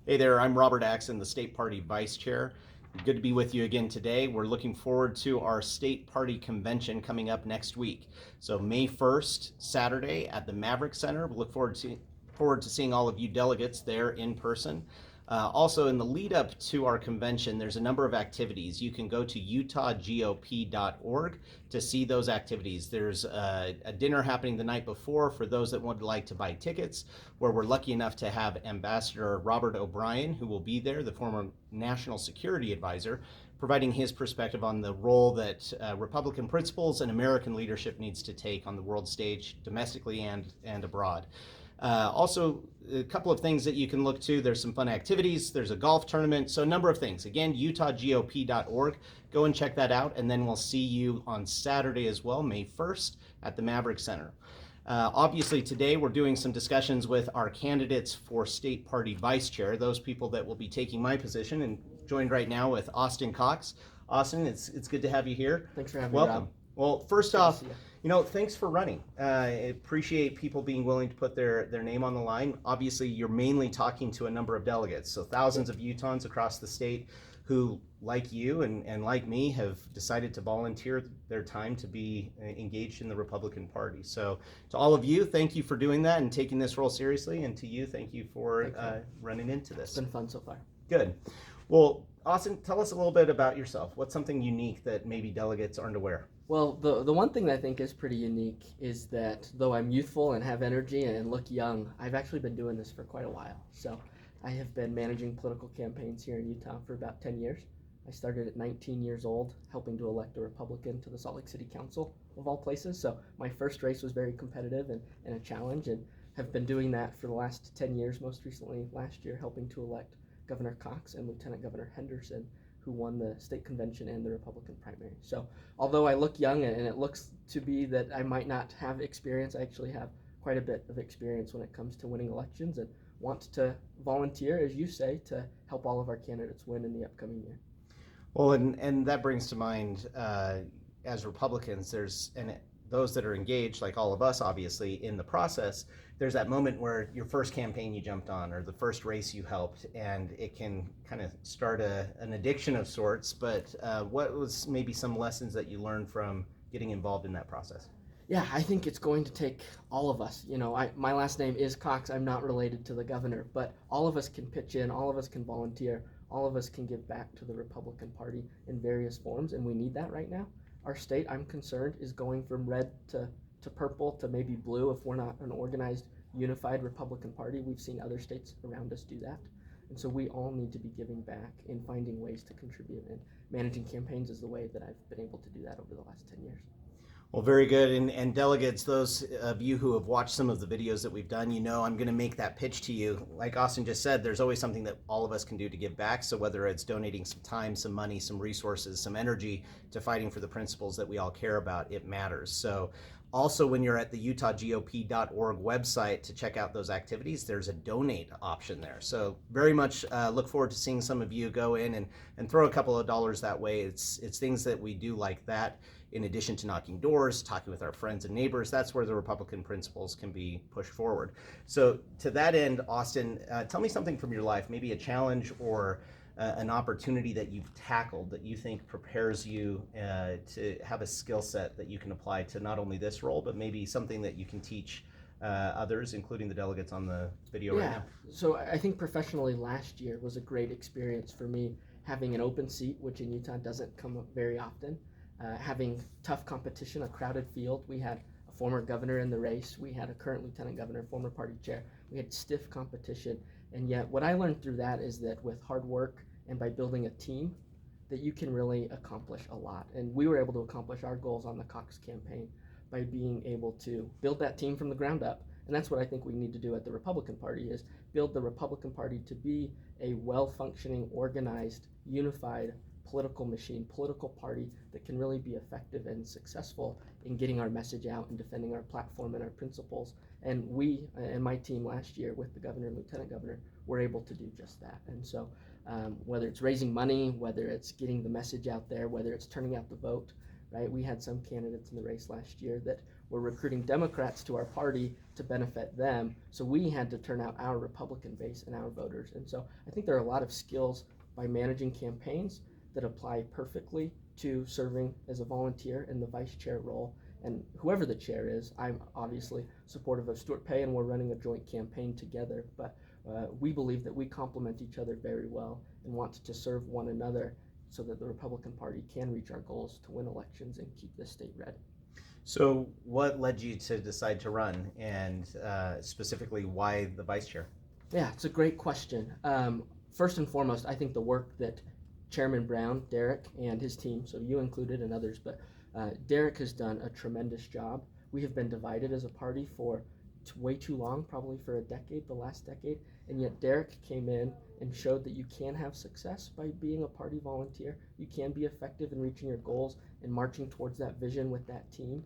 Hey there, I'm Robert Axon, the State Party Vice Chair. Good to be with you again today. We're looking forward to our State Party Convention coming up next week. So May 1st, Saturday at the Maverick Center. We look forward to seeing all of you delegates there in person. Also, in the lead up to our convention, there's a number of activities. You can go to utahgop.org to see those activities. There's a dinner happening the night before for those that would like to buy tickets, where we're lucky enough to have Ambassador Robert O'Brien, who will be there, the former National Security Advisor, providing his perspective on the role that Republican principles and American leadership needs to take on the world stage, domestically and abroad. Also, a couple of things that you can look to. There's some fun activities. There's a golf tournament. So a number of things. Again, utahgop.org. Go and check that out. And then we'll see you on Saturday as well, May 1st, at the Maverick Center. Obviously, today we're doing some discussions with our candidates for State Party Vice Chair, those people that will be taking my position, and joined right now with Austin Cox. Austin, it's good to have you here. Thanks for having me, Welcome. Rob. Well, first off, thanks for running. I appreciate people being willing to put their name on the line. Obviously, you're mainly talking to a number of delegates, so thousands of Utahns across the state who, like you and like me, have decided to volunteer their time to be engaged in the Republican Party. So to all of you, thank you for doing that and taking this role seriously, and to you, thank you for running into this. It's been fun so far. Good. Well, Austin, tell us a little bit about yourself. What's something unique that maybe delegates aren't aware? Well, the one thing that I think is pretty unique is that though I'm youthful and have energy and look young, I've actually been doing this for quite a while. So I have been managing political campaigns here in Utah for about 10 years. I started at 19 years old, helping to elect a Republican to the Salt Lake City Council, of all places. So my first race was very competitive and a challenge, and have been doing that for the last 10 years, most recently last year, helping to elect Governor Cox and Lieutenant Governor Henderson, who won the state convention and the Republican primary. So although I look young and it looks to be that I might not have experience, I actually have quite a bit of experience when it comes to winning elections, and want to volunteer, as you say, to help all of our candidates win in the upcoming year. Well, and that brings to mind, as Republicans, those that are engaged, like all of us, obviously, in the process. There's that moment where your first campaign you jumped on, or the first race you helped, and it can kind of start an addiction of sorts. But what was maybe some lessons that you learned from getting involved in that process? Yeah, I think it's going to take all of us. My last name is Cox. I'm not related to the governor, but all of us can pitch in, all of us can volunteer, all of us can give back to the Republican Party in various forms, and we need that right now. Our state, I'm concerned, is going from red to purple to maybe blue if we're not an organized, unified Republican Party. We've seen other states around us do that. And so we all need to be giving back and finding ways to contribute, and managing campaigns is the way that I've been able to do that over the last 10 years. Well, very good. And delegates, those of you who have watched some of the videos that we've done, I'm going to make that pitch to you. Like Austin just said, there's always something that all of us can do to give back. So whether it's donating some time, some money, some resources, some energy to fighting for the principles that we all care about, it matters. So also, when you're at the utahgop.org website to check out those activities, there's a donate option there. So very much look forward to seeing some of you go in and throw a couple of dollars that way. It's things that we do like that. In addition to knocking doors, talking with our friends and neighbors, that's where the Republican principles can be pushed forward. So to that end, Austin, tell me something from your life, maybe a challenge or an opportunity that you've tackled that you think prepares you to have a skill set that you can apply to not only this role, but maybe something that you can teach others, including the delegates on the video right now. So I think professionally last year was a great experience for me, having an open seat, which in Utah doesn't come up very often. Having tough competition, a crowded field. We had a former governor in the race. We had a current lieutenant governor, former party chair. We had stiff competition. And yet what I learned through that is that with hard work and by building a team, that you can really accomplish a lot. And we were able to accomplish our goals on the Cox campaign by being able to build that team from the ground up. And that's what I think we need to do at the Republican Party, is build the Republican Party to be a well-functioning, organized, unified political machine, political party that can really be effective and successful in getting our message out and defending our platform and our principles. And we and my team last year with the governor and lieutenant governor were able to do just that. And so whether it's raising money, whether it's getting the message out there, whether it's turning out the vote, right? We had some candidates in the race last year that were recruiting Democrats to our party to benefit them. So we had to turn out our Republican base and our voters. And so I think there are a lot of skills by managing campaigns that apply perfectly to serving as a volunteer in the vice chair role. And whoever the chair is, I'm obviously supportive of Stuart Pay, and we're running a joint campaign together. But we believe that we complement each other very well and want to serve one another so that the Republican Party can reach our goals to win elections and keep this state red. So what led you to decide to run, and specifically why the vice chair? Yeah, it's a great question. First and foremost, I think the work that Chairman Brown, Derek, and his team, so you included and others, but Derek has done a tremendous job. We have been divided as a party for way too long, probably for a decade, the last decade, and yet Derek came in and showed that you can have success by being a party volunteer. You can be effective in reaching your goals and marching towards that vision with that team.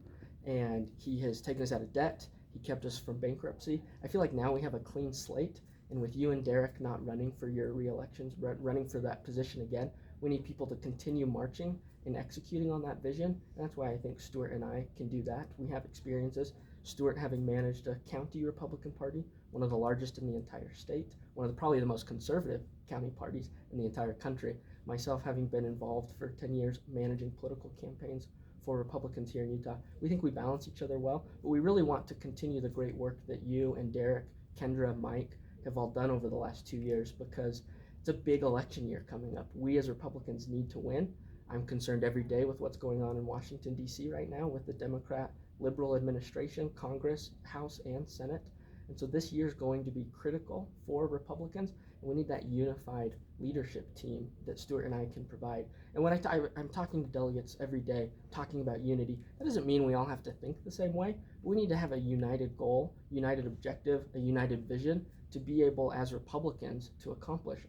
And he has taken us out of debt. He kept us from bankruptcy. I feel like now we have a clean slate. And with you and Derek not running for your re-elections, running for that position again, we need people to continue marching and executing on that vision. And that's why I think Stuart and I can do that. We have experiences. Stuart having managed a county Republican Party, one of the largest in the entire state, one of probably the most conservative county parties in the entire country. Myself having been involved for 10 years managing political campaigns for Republicans here in Utah. We think we balance each other well, but we really want to continue the great work that you and Derek, Kendra, Mike have all done over the last 2 years, because it's a big election year coming up. We as Republicans need to win. I'm concerned every day with what's going on in Washington, D.C. right now with the Democrat liberal administration, Congress, House, and Senate. And so this year is going to be critical for Republicans, and we need that unified leadership team that Stuart and I can provide. And when I'm talking to delegates every day, talking about unity, that doesn't mean we all have to think the same way. We need to have a united goal, united objective, a united vision to be able as Republicans to accomplish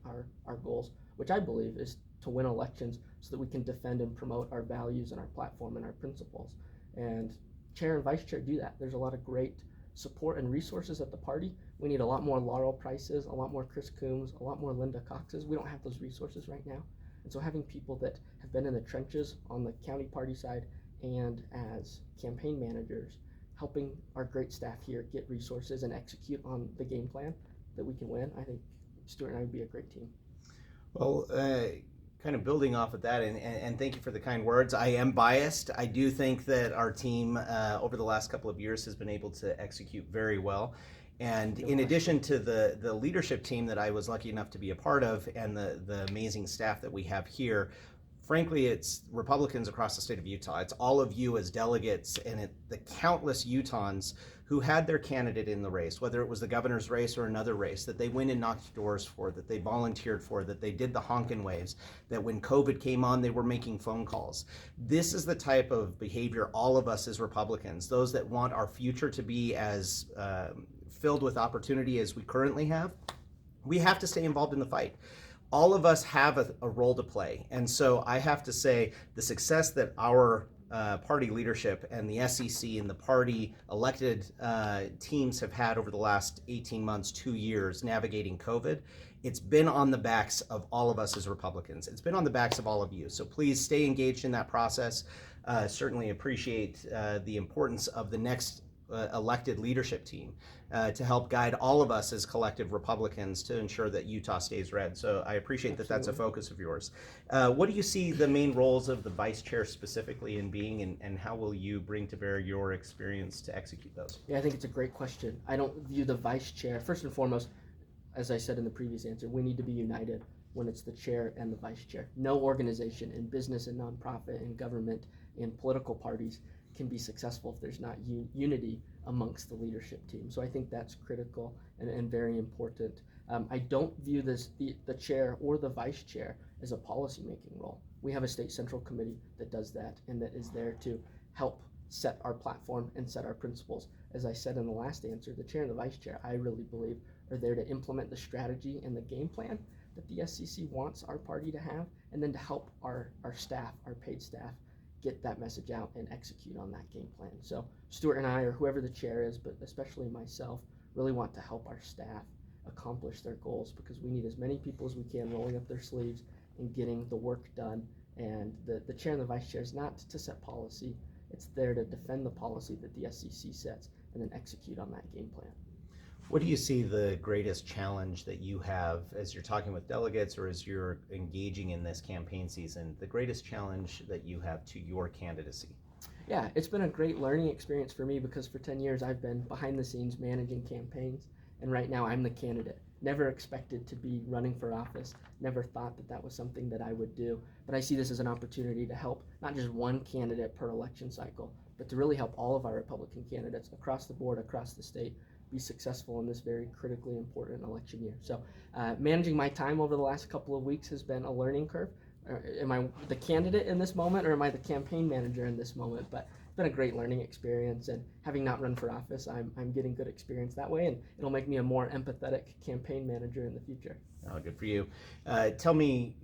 our goals, which I believe is to win elections so that we can defend and promote our values and our platform and our principles. And chair and vice chair do that. There's a lot of great support and resources at the party. We need a lot more Laurel Prices, a lot more Chris Coombs, a lot more Linda Coxes. We don't have those resources right now. And so having people that have been in the trenches on the county party side and as campaign managers, helping our great staff here get resources and execute on the game plan that we can win, I think Stuart and I would be a great team. Well, kind of building off of that, and thank you for the kind words. I am biased. I do think that our team over the last couple of years has been able to execute very well. And in addition to the leadership team that I was lucky enough to be a part of, and the amazing staff that we have here, frankly, it's Republicans across the state of Utah. It's all of you as delegates, and the countless Utahns who had their candidate in the race, whether it was the governor's race or another race, that they went and knocked doors for, that they volunteered for, that they did the honkin' waves, that when COVID came on, they were making phone calls. This is the type of behavior all of us as Republicans, those that want our future to be as filled with opportunity as we currently have, we have to stay involved in the fight. All of us have a role to play. And so I have to say the success that our party leadership and the SEC and the party elected teams have had over the last 18 months, 2 years navigating COVID, it's been on the backs of all of us as Republicans. It's been on the backs of all of you. So please stay engaged in that process. Certainly appreciate the importance of the next elected leadership team to help guide all of us as collective Republicans to ensure that Utah stays red. So I appreciate that that's a focus of yours. What do you see the main roles of the vice chair specifically in being, and how will you bring to bear your experience to execute those? Yeah, I think it's a great question. I don't view the vice chair, first and foremost, as I said in the previous answer, we need to be united when it's the chair and the vice chair. No organization in business and nonprofit and government and political parties can be successful if there's not unity amongst the leadership team. So I think that's critical and very important. I don't view the chair or the vice chair as a policy-making role. We have a state central committee that does that and that is there to help set our platform and set our principles. As I said in the last answer, the chair and the vice chair, I really believe, are there to implement the strategy and the game plan that the SEC wants our party to have, and then to help our staff, our paid staff, get that message out and execute on that game plan. So Stuart and I, or whoever the chair is, but especially myself, really want to help our staff accomplish their goals, because we need as many people as we can rolling up their sleeves and getting the work done. And the chair and the vice chair is not to set policy, It's there to defend the policy that the SEC sets and then execute on that game plan. What do you see the greatest challenge that you have as you're talking with delegates or as you're engaging in this campaign season, the greatest challenge that you have to your candidacy? Yeah, it's been a great learning experience for me because for 10 years I've been behind the scenes managing campaigns, and right now I'm the candidate. Never expected to be running for office, never thought that that was something that I would do, but I see this as an opportunity to help not just one candidate per election cycle, but to really help all of our Republican candidates across the board, across the state, be successful in this very critically important election year. So managing my time over the last couple of weeks has been a learning curve. Am I the candidate in this moment or am I the campaign manager in this moment? But it's been a great learning experience, and having not run for office, I'm getting good experience that way, and it'll make me a more empathetic campaign manager in the future. Oh, good for you. Tell me,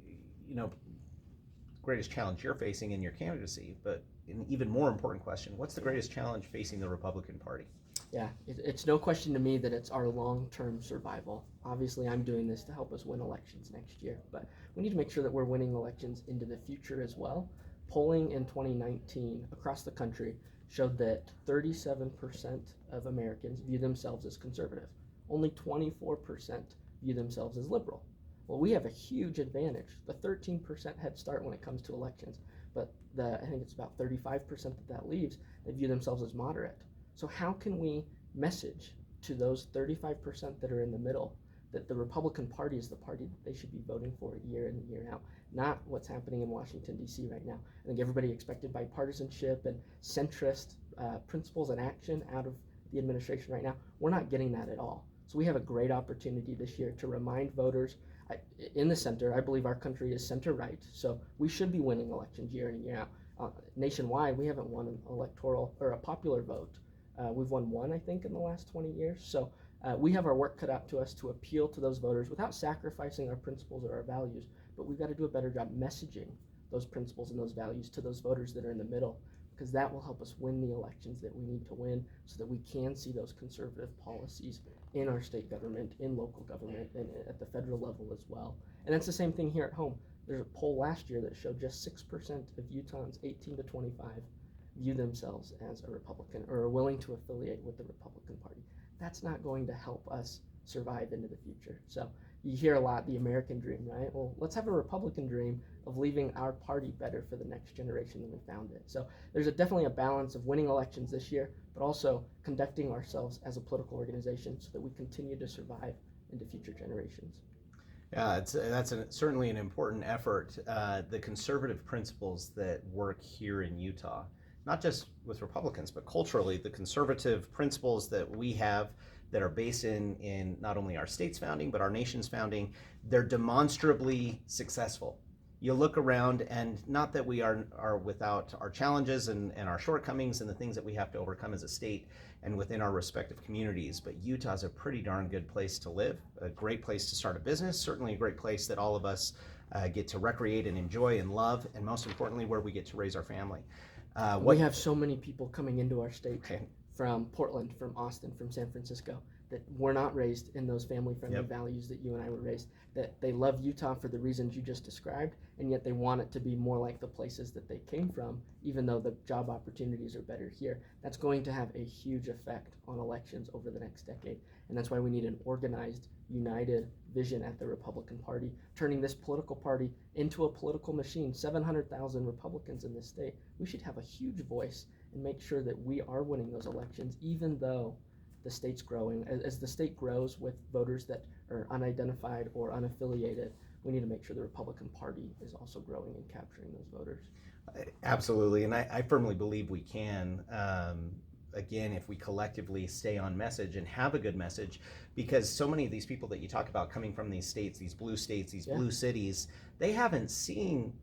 greatest challenge you're facing in your candidacy, but an even more important question, what's the greatest challenge facing the Republican Party? Yeah, it's no question to me that it's our long-term survival. Obviously, I'm doing this to help us win elections next year, but we need to make sure that we're winning elections into the future as well. Polling in 2019 across the country showed that 37% of Americans view themselves as conservative. Only 24% view themselves as liberal. Well, we have a huge advantage, the 13% head start when it comes to elections, but I think it's about 35% that leaves that view themselves as moderate. So how can we message to those 35% that are in the middle that the Republican Party is the party that they should be voting for year in and year out, not what's happening in Washington, D.C. right now? I think everybody expected bipartisanship and centrist principles and action out of the administration right now. We're not getting that at all. So we have a great opportunity this year to remind voters in the center. I believe our country is center-right, so we should be winning elections year in and year out. Nationwide, we haven't won an electoral or a popular vote. We've won one, I think, in the last 20 years. So we have our work cut out to us to appeal to those voters without sacrificing our principles or our values. But we've got to do a better job messaging those principles and those values to those voters that are in the middle, because that will help us win the elections that we need to win so that we can see those conservative policies in our state government, in local government, and at the federal level as well. And that's the same thing here at home. There's a poll last year that showed just 6% of Utahns 18 to 25 view themselves as a Republican or are willing to affiliate with the Republican Party. That's not going to help us survive into the future. So you hear a lot the American dream, right? Well, let's have a Republican dream of leaving our party better for the next generation than we found it. So there's definitely a balance of winning elections this year, but also conducting ourselves as a political organization so that we continue to survive into future generations. Yeah, that's certainly an important effort. The conservative principles that work here in Utah, not just with Republicans, but culturally, the conservative principles that we have that are based in not only our state's founding, but our nation's founding, they're demonstrably successful. You look around, and not that we are without our challenges and our shortcomings and the things that we have to overcome as a state and within our respective communities, but Utah's a pretty darn good place to live, a great place to start a business, certainly a great place that all of us get to recreate and enjoy and love, and most importantly, where we get to raise our family. We have so many people coming into our state Okay. from Portland, from Austin, from San Francisco that were not raised in those family-friendly Yep. values that you and I were raised, that they love Utah for the reasons you just described, and yet they want it to be more like the places that they came from, even though the job opportunities are better here. That's going to have a huge effect on elections over the next decade, and that's why we need an organized, united vision at the Republican Party, turning this political party into a political machine. 700,000 Republicans in this state. We should have a huge voice and make sure that we are winning those elections, even though the state's growing. As the state grows with voters that are unidentified or unaffiliated, we need to make sure the Republican Party is also growing and capturing those voters. Absolutely, and I firmly believe we can. Again, if we collectively stay on message and have a good message, because so many of these people that you talk about coming from these states, these blue cities, they haven't seen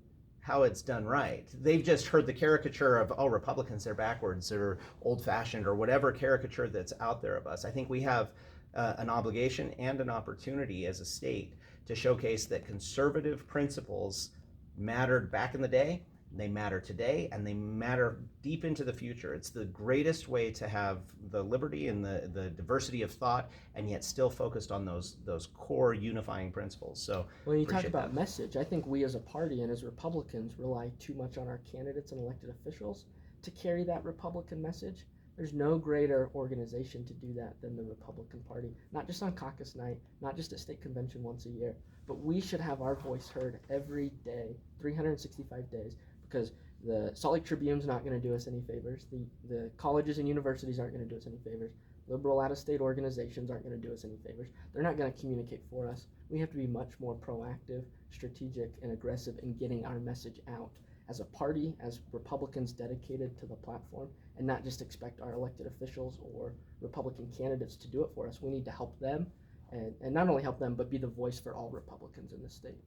how it's done right. They've just heard the caricature of, oh, Republicans, they're backwards or old-fashioned or whatever caricature that's out there of us. I think we have an obligation and an opportunity as a state to showcase that conservative principles mattered back in the day, they matter today, and they matter deep into the future. It's the greatest way to have the liberty and the diversity of thought, and yet still focused on those core unifying principles. So when you talk about message, I think we as a party and as Republicans rely too much on our candidates and elected officials to carry that Republican message, there's no greater organization to do that than the Republican Party. Not just on caucus night, not just at state convention once a year, but we should have our voice heard every day, 365 days, because the Salt Lake Tribune's not going to do us any favors. The colleges and universities aren't going to do us any favors. Liberal out-of-state organizations aren't going to do us any favors. They're not going to communicate for us. We have to be much more proactive, strategic, and aggressive in getting our message out as a party, as Republicans dedicated to the platform, and not just expect our elected officials or Republican candidates to do it for us. We need to help them, and not only help them, but be the voice for all Republicans in the state.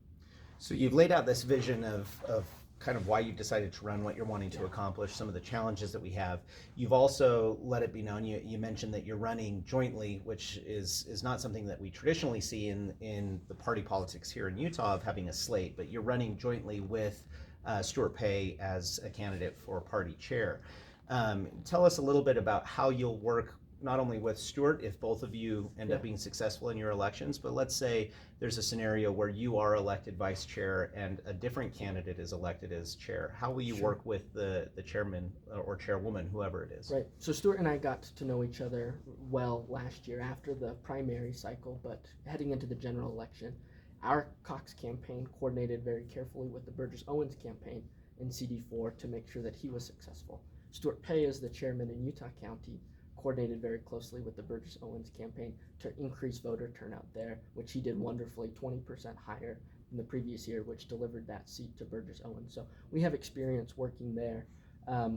So you've laid out this vision of kind of why you decided to run, what you're wanting to accomplish, some of the challenges that we have. You've also let it be known, you mentioned that you're running jointly, which is not something that we traditionally see in the party politics here in Utah of having a slate, but you're running jointly with Stuart Pay as a candidate for party chair. Tell us a little bit about how you'll work not only with Stuart if both of you end up being successful in your elections, but let's say there's a scenario where you are elected vice chair and a different candidate is elected as chair. How will you work with the chairman or chairwoman, whoever it is? Right. So Stuart and I got to know each other well last year after the primary cycle, but heading into the general election, our Cox campaign coordinated very carefully with the Burgess Owens campaign in CD4 to make sure that he was successful. Stuart Pay, as the chairman in Utah County, coordinated very closely with the Burgess Owens campaign to increase voter turnout there, which he did wonderfully, 20% higher than the previous year, which delivered that seat to Burgess Owens. So we have experience working there.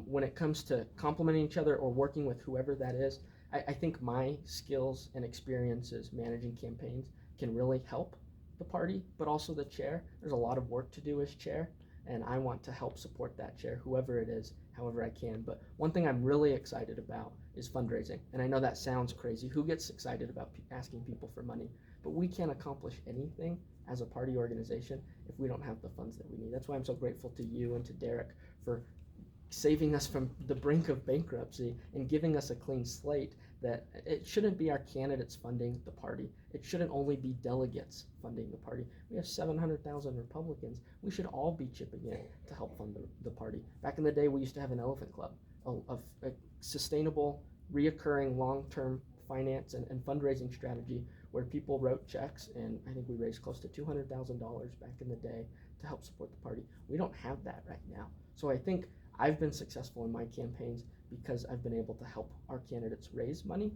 When it comes to complementing each other or working with whoever that is, I think my skills and experiences managing campaigns can really help the party, but also the chair. There's a lot of work to do as chair, and I want to help support that chair, whoever it is, however I can. But one thing I'm really excited about is fundraising. And I know that sounds crazy. Who gets excited about asking people for money? But we can't accomplish anything as a party organization if we don't have the funds that we need. That's why I'm so grateful to you and to Derek for saving us from the brink of bankruptcy and giving us a clean slate, that it shouldn't be our candidates funding the party. It shouldn't only be delegates funding the party. We have 700,000 Republicans. We should all be chipping in to help fund the party. Back in the day, we used to have an elephant club, a sustainable, reoccurring, long-term finance and fundraising strategy where people wrote checks, and I think we raised close to $200,000 back in the day to help support the party. We don't have that right now. So I think I've been successful in my campaigns because I've been able to help our candidates raise money,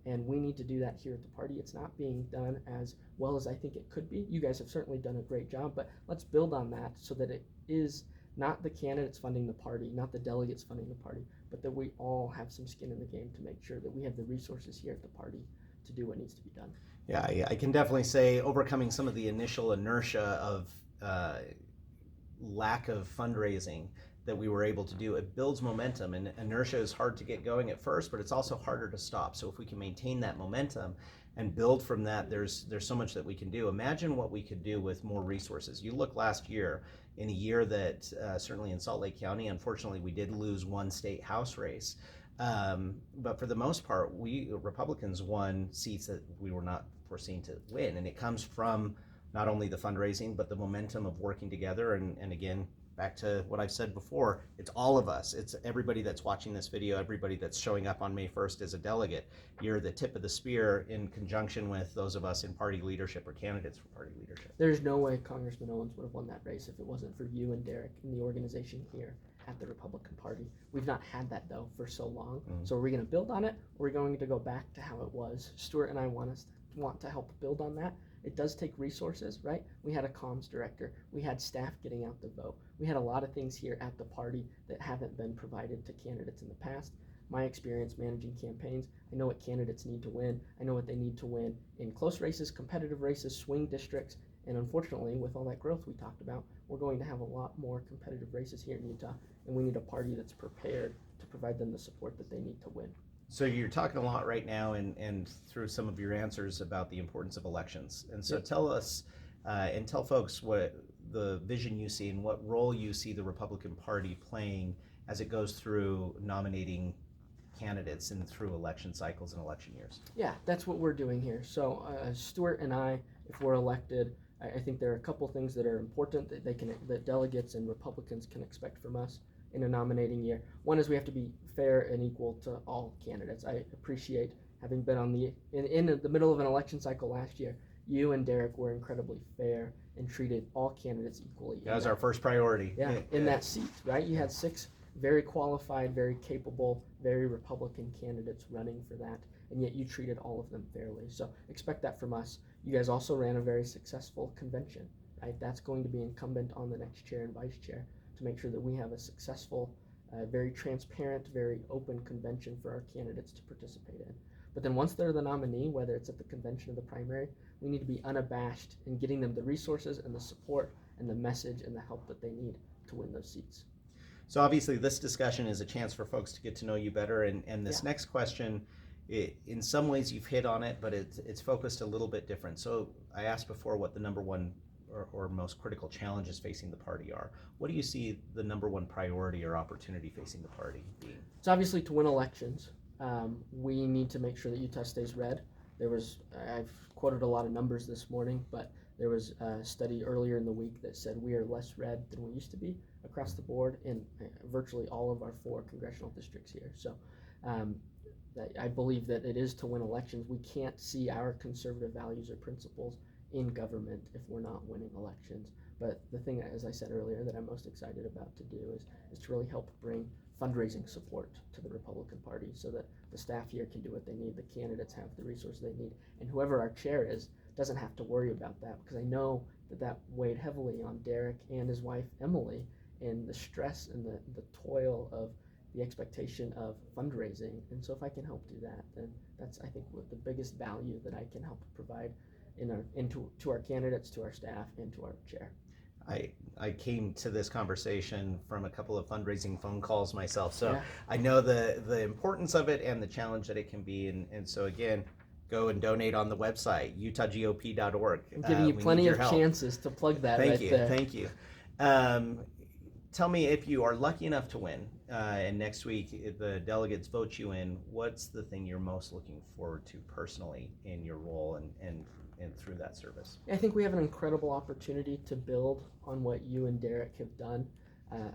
and we need to do that here at the party. It's not being done as well as I think it could be. You guys have certainly done a great job, but let's build on that so that it is not the candidates funding the party, not the delegates funding the party, but that we all have some skin in the game to make sure that we have the resources here at the party to do what needs to be done. Yeah, I can definitely say overcoming some of the initial inertia of lack of fundraising that we were able to do, it builds momentum, and inertia is hard to get going at first, but it's also harder to stop. So if we can maintain that momentum and build from that, there's so much that we can do. Imagine what we could do with more resources. You look last year, in a year that certainly in Salt Lake County, unfortunately, we did lose one state house race. But for the most part, we Republicans won seats that we were not foreseen to win. And it comes from not only the fundraising, but the momentum of working together. And again, back to what I've said before, it's all of us. It's everybody that's watching this video, everybody that's showing up on May 1st as a delegate. You're the tip of the spear in conjunction with those of us in party leadership or candidates for party leadership. There's no way Congressman Owens would have won that race if it wasn't for you and Derek in the organization here at the Republican Party. We've not had that, though, for so long. So are we going to build on it, or are we going to go back to how it was? Stuart and I want to help build on that. It does take resources, right? We had a comms director. We had staff getting out the vote. We had a lot of things here at the party that haven't been provided to candidates in the past. My experience managing campaigns, I know what candidates need to win. I know what they need to win in close races, competitive races, swing districts, and unfortunately, with all that growth we talked about, we're going to have a lot more competitive races here in Utah, and we need a party that's prepared to provide them the support that they need to win. So you're talking a lot right now and through some of your answers about the importance of elections. And so tell us and tell folks what the vision you see and what role you see the Republican Party playing as it goes through nominating candidates and through election cycles and election years. Yeah, that's what we're doing here. So Stuart and I, if we're elected, I think there are a couple things that are important that that delegates and Republicans can expect from us. in a nominating year. One is we have to be fair and equal to all candidates. I appreciate having been in the middle of an election cycle last year. You and Derek were incredibly fair and treated all candidates equally. That was our first priority. Yeah, in that seat, right? You had 6 very qualified, very capable, very Republican candidates running for that, and yet you treated all of them fairly. So expect that from us. You guys also ran a very successful convention, right? That's going to be incumbent on the next chair and vice chair to make sure that we have a successful, very transparent, very open convention for our candidates to participate in. But then once they're the nominee, whether it's at the convention or the primary, we need to be unabashed in getting them the resources and the support and the message and the help that they need to win those seats. So obviously this discussion is a chance for folks to get to know you better, and this next question, in some ways you've hit on it, but it's focused a little bit different. So I asked before what the number one or most critical challenges facing the party are. What do you see the number one priority or opportunity facing the party being? It's obviously to win elections. We need to make sure that Utah stays red. I've quoted a lot of numbers this morning, but there was a study earlier in the week that said we are less red than we used to be across the board in virtually all of our 4 congressional districts here. So I believe that it is to win elections. We can't see our conservative values or principles in government if we're not winning elections. But the thing, as I said earlier, that I'm most excited about to do is to really help bring fundraising support to the Republican Party so that the staff here can do what they need, the candidates have the resources they need, and whoever our chair is doesn't have to worry about that, because I know that weighed heavily on Derek and his wife Emily, and the stress and the toil of the expectation of fundraising. And so if I can help do that, then that's, I think, what the biggest value that I can help provide to our candidates, to our staff, and to our chair. I came to this conversation from a couple of fundraising phone calls myself, so Yeah. I know the importance of it and the challenge that it can be, and so again, go and donate on the website, utahgop.org. I'm giving you plenty of chances to plug that Thank right you, there. Thank you. Tell me, if you are lucky enough to win, and next week if the delegates vote you in, what's the thing you're most looking forward to personally in your role and through that service? I think we have an incredible opportunity to build on what you and Derek have done.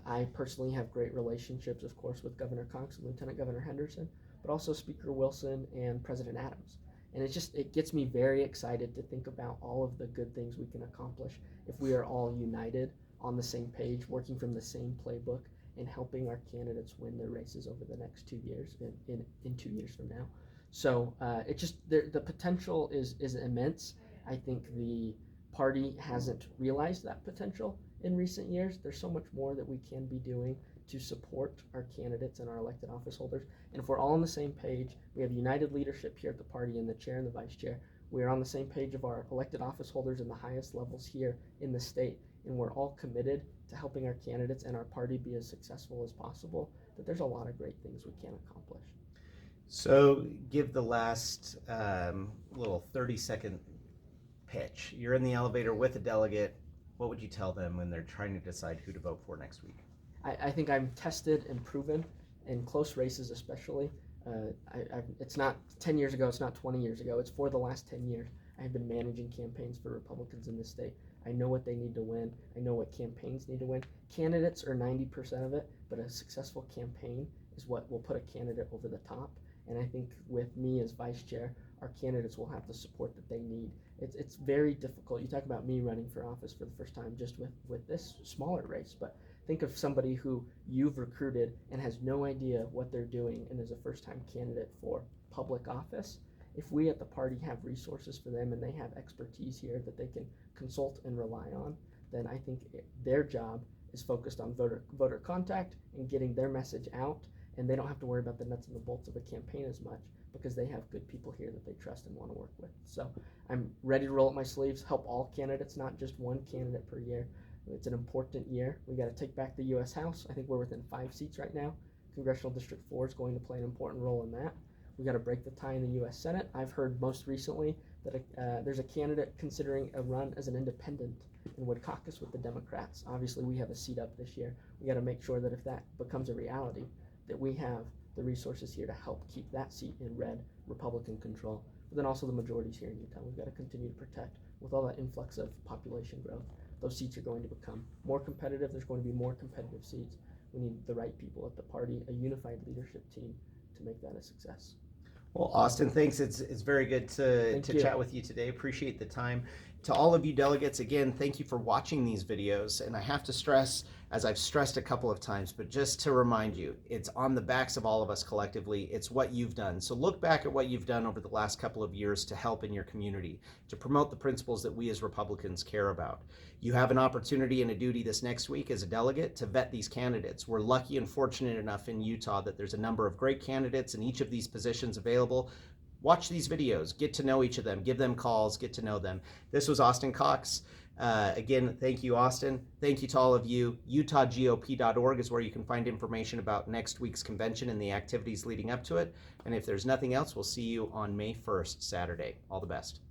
I personally have great relationships, of course, with Governor Cox and Lieutenant Governor Henderson, but also Speaker Wilson and President Adams. And it gets me very excited to think about all of the good things we can accomplish if we are all united on the same page, working from the same playbook, and helping our candidates win their races over the next 2 years, in 2 years from now. So the potential is immense. I think the party hasn't realized that potential in recent years. There's so much more that we can be doing to support our candidates and our elected office holders. And if we're all on the same page, we have united leadership here at the party in the chair and the vice chair. We are on the same page of our elected office holders in the highest levels here in the state. And we're all committed to helping our candidates and our party be as successful as possible, that there's a lot of great things we can accomplish. So give the last little 30-second pitch. You're in the elevator with a delegate. What would you tell them when they're trying to decide who to vote for next week? I think I'm tested and proven in close races, especially. It's not 10 years ago, it's not 20 years ago, it's for the last 10 years. I have been managing campaigns for Republicans in this state. I know what they need to win. I know what campaigns need to win. Candidates are 90% of it, but a successful campaign is what will put a candidate over the top. And I think with me as vice chair, our candidates will have the support that they need. It's very difficult. You talk about me running for office for the first time just with this smaller race, but think of somebody who you've recruited and has no idea what they're doing and is a first-time candidate for public office. If we at the party have resources for them and they have expertise here that they can consult and rely on, then I think their job is focused on voter contact and getting their message out, and they don't have to worry about the nuts and the bolts of a campaign as much because they have good people here that they trust and want to work with. So I'm ready to roll up my sleeves, help all candidates, not just one candidate per year. It's an important year. We got to take back the U.S. House. I think we're within 5 seats right now. Congressional District 4 is going to play an important role in that. We got to break the tie in the U.S. Senate. I've heard most recently that there's a candidate considering a run as an independent and would caucus with the Democrats. Obviously, we have a seat up this year. We got to make sure that if that becomes a reality, that we have the resources here to help keep that seat in red Republican control. But then also the majorities here in Utah. We've got to continue to protect with all that influx of population growth. Those seats are going to become more competitive. There's going to be more competitive seats. We need the right people at the party, a unified leadership team to make that a success. Well, Austin, thanks. It's very good to Thank you. chat with you today. Appreciate the time. To all of you delegates, again, thank you for watching these videos. And I have to stress, as I've stressed a couple of times, but just to remind you, it's on the backs of all of us collectively. It's what you've done. So look back at what you've done over the last couple of years to help in your community, to promote the principles that we as Republicans care about. You have an opportunity and a duty this next week as a delegate to vet these candidates. We're lucky and fortunate enough in Utah that there's a number of great candidates in each of these positions available. Watch these videos, get to know each of them, give them calls, get to know them. This was Austin Cox. Again, thank you, Austin. Thank you to all of you. UtahGOP.org is where you can find information about next week's convention and the activities leading up to it. And if there's nothing else, we'll see you on May 1st, Saturday. All the best.